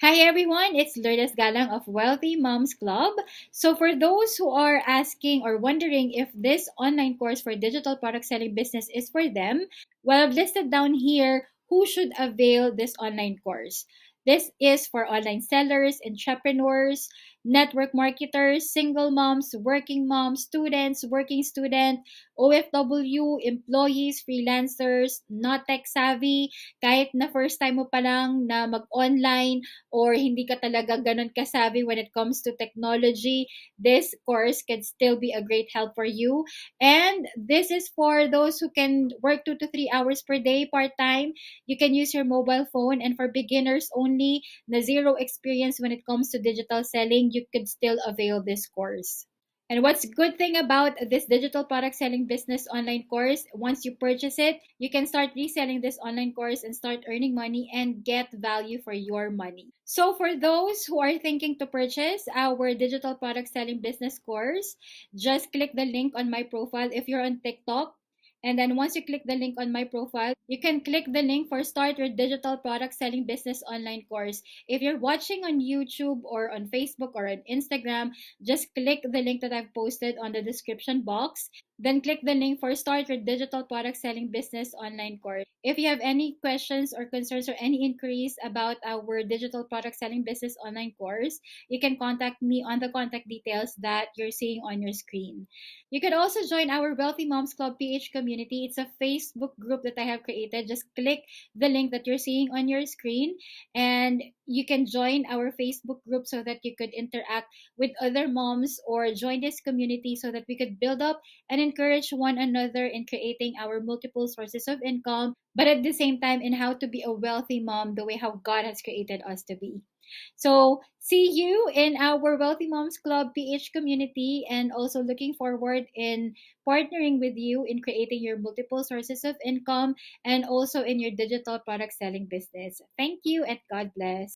Hi everyone, it's Lourdes Galang of Wealthy Moms Club. So for those who are asking or wondering if this online course for digital product selling business is for them, well, I've listed down here who should avail this online course. This is for online sellers, entrepreneurs, network marketers, single moms, students, working student, OFW, employees, freelancers, not tech savvy, kahit na first time mo pa lang na mag-online or hindi ka talaga ganun kasabi when it comes to technology, this course can still be a great help for you. And this is for those who can work 2 to 3 hours per day part-time. You can use your mobile phone, and for beginners only, na zero experience when it comes to digital selling, you could still avail this course. And what's good thing about this digital product selling business online course, once you purchase it, you can start reselling this online course and start earning money and get value for your money. So for those who are thinking to purchase our digital product selling business course, just click the link on my profile if you're on TikTok. And then once you click the link on my profile, you can click the link for Start Your Digital Product Selling Business Online Course. If you're watching on YouTube or on Facebook or on Instagram, just click the link that I've posted on the description box. Then click the link for Start Your Digital Product Selling Business Online Course. If you have any questions or concerns or any inquiries about our digital product selling business online course, you can contact me on the contact details that you're seeing on your screen. You can also join our Wealthy Moms Club PH community. It's a Facebook group that I have created. Just click the link that you're seeing on your screen, and you can join our Facebook group so that you could interact with other moms or join this community so that we could build up and encourage one another in creating our multiple sources of income, but at the same time in how to be a wealthy mom the way how God has created us to be. So, see you in our Wealthy Moms Club PH community, and also looking forward in partnering with you in creating your multiple sources of income and also in your digital product selling business. Thank you and God bless.